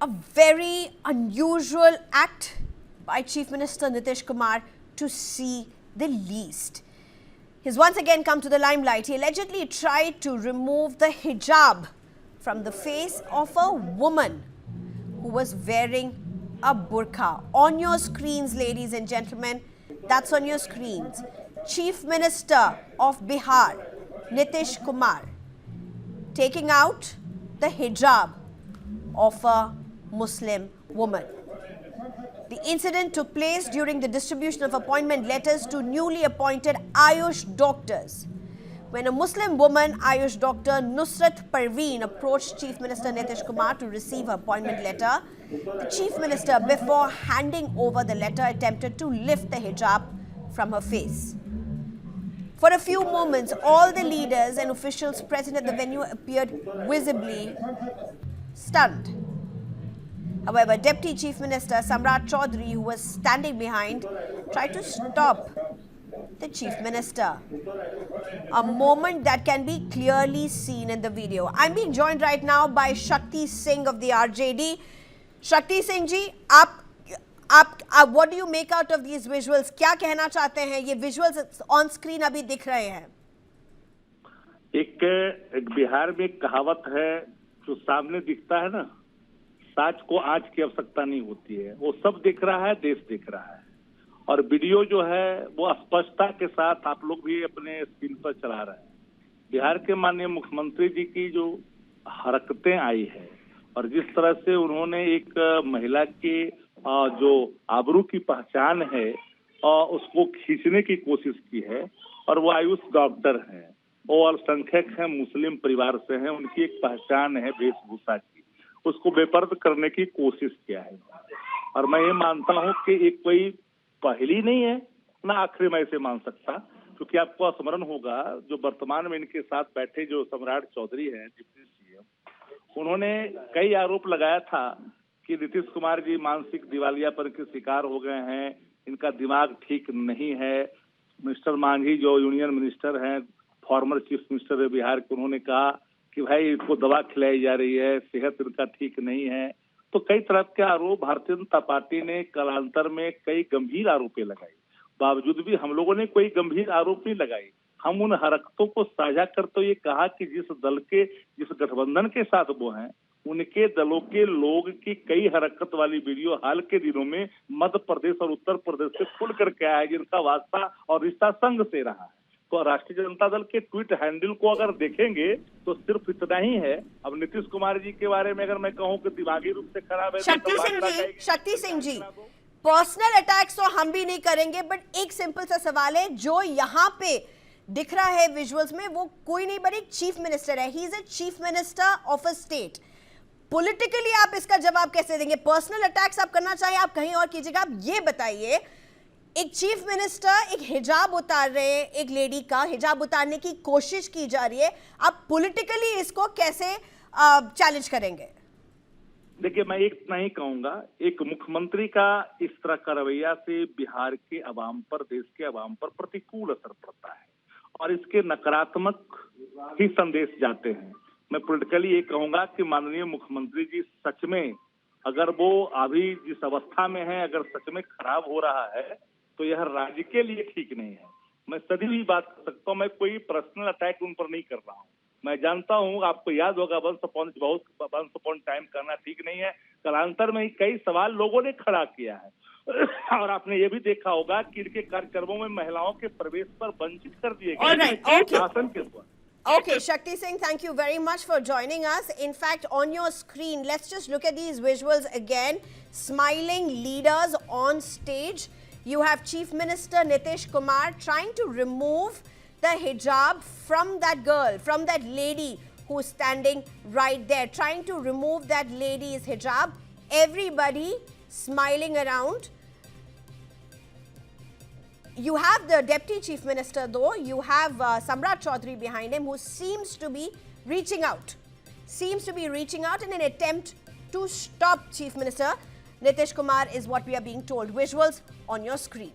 A very unusual act by Chief Minister Nitish Kumar to see the least. He's once again come to the limelight. He allegedly tried to remove the hijab from the face of a woman who was wearing a burqa. On your screens, ladies and gentlemen, that's on your screens. Chief Minister of Bihar, Nitish Kumar, taking out the hijab of a Muslim woman. The incident took place during the distribution of appointment letters to newly appointed Ayush doctors. When a Muslim woman, Ayush doctor Nusrat Parveen, approached Chief Minister Nitish Kumar to receive her appointment letter, the Chief Minister, before handing over the letter, attempted to lift the hijab from her face. For a few moments, all the leaders and officials present at the venue appeared visibly stunned. However, Deputy Chief Minister Samrat Chaudhary, who was standing behind, tried to stop the Chief Minister. A moment that can be clearly seen in the video. I'm being joined right now by Shakti Singh of the RJD. Shakti Singh ji, आप what do you make out of these visuals? क्या कहना चाहते हैं? ये visuals on screen अभी दिख रहे हैं. एक बिहार में एक कहावत है, जो सामने दिखता है ना, साच को आंच की आवश्यकता नहीं होती है. वो सब दिख रहा है, देश दिख रहा है. और वीडियो जो है वो स्पष्टता के साथ आप लोग भी अपने स्क्रीन पर चला रहे हैं. बिहार के माननीय मुख्यमंत्री जी की जो हरकतें आई है और जिस तरह से उन्होंने एक महिला की जो आबरू की पहचान है उसको खींचने की कोशिश की है. और वो आयुष डॉक्टर हैं, वो अल्पसंख्यक हैं, मुस्लिम परिवार से हैं, उनकी एक पहचान है वेशभूषा की, उसको बेपर्द करने की कोशिश किया है. और मैं ये मानता हूँ कि एक कोई पहली नहीं है ना आखिरी मैं इसे मान सकता, क्योंकि आपको स्मरण होगा जो वर्तमान में इनके साथ बैठे जो सम्राट चौधरी हैं डिप्टी सीएम, उन्होंने कई आरोप लगाया था कि नीतीश कुमार जी मानसिक दिवालियापन के शिकार हो गए हैं, इनका दिमाग ठीक नहीं है. मिस्टर मांझी जो यूनियन मिनिस्टर हैं, फॉर्मर चीफ मिनिस्टर है बिहार के, उन्होंने कहा कि भाई इनको दवा खिलाई जा रही है, सेहत इनका ठीक नहीं है. तो कई तरह के आरोप भारतीय जनता पार्टी ने कालांतर में कई गंभीर आरोपें लगाई. बावजूद भी हम लोगों ने कोई गंभीर आरोप नहीं लगाई. हम उन हरकतों को साझा करते हुए कहा कि जिस गठबंधन के साथ वो हैं, उनके दलों के लोग की कई हरकत वाली वीडियो हाल के दिनों में मध्य प्रदेश और उत्तर प्रदेश से खुल करके आया है, जिनका वास्ता और रिश्ता संघ से रहा है. तो राष्ट्रीय जनता दल के ट्वीट हैंडल को अगर देखेंगे तो सिर्फ इतना ही है. अब नीतीश कुमार जी के बारे में अगर मैं कहूं कि दिमागी रूप से खराब है, शक्ति सिंह जी, पर्सनल अटैक्स तो हम भी नहीं करेंगे, बट एक सिंपल सा सवाल है, जो यहाँ पे दिख रहा है विजुअल्स में, वो कोई नहीं बट एक चीफ मिनिस्टर है. He is a chief minister of a state. Politically आप इसका जवाब कैसे देंगे? पर्सनल अटैक्स आप करना चाहिए, आप कहीं और कीजिएगा. आप ये बताइए, एक चीफ मिनिस्टर एक हिजाब उतार रहे हैं, एक लेडी का हिजाब उतारने की कोशिश की जा रही है, आप पॉलिटिकली इसको कैसे चैलेंज करेंगे? देखिए, मैं एक नहीं कहूंगा, एक मुख्यमंत्री का इस तरह का रवैया से बिहार के अवाम पर, देश के अवाम पर प्रतिकूल असर पड़ता है और इसके नकारात्मक ही संदेश जाते हैं. मैं पॉलिटिकली ये कहूंगा कि माननीय मुख्यमंत्री जी सच में, अगर वो अभी जिस अवस्था में है, अगर सच में खराब हो रहा है तो यह राज्य के लिए ठीक नहीं है. मैं सदी भी बात कर सकता हूँ, मैं कोई पर्सनल अटैक उन पर नहीं कर रहा हूँ. मैं जानता हूँ, आपको याद होगा वंस अपॉन टाइम करना ठीक नहीं है. कालांतर में कई सवाल लोगों ने खड़ा किया है और आपने ये भी देखा होगा कि इनके कार्यक्रमों में महिलाओं के प्रवेश पर वंचित कर दिए गए शासन के द्वारा. Okay, Shakti Singh, thank you very much for joining us. In fact, on your screen, let's just look at these visuals again. Smiling leaders on stage. You have Chief Minister Nitish Kumar trying to remove the hijab from that girl, from that lady who's standing right there, trying to remove that lady's hijab. Everybody smiling around. You have the Deputy Chief Minister though, you have Samrat Chaudhary behind him, who seems to be reaching out in an attempt to stop Chief Minister Nitish Kumar, is what we are being told. Visuals on your screen.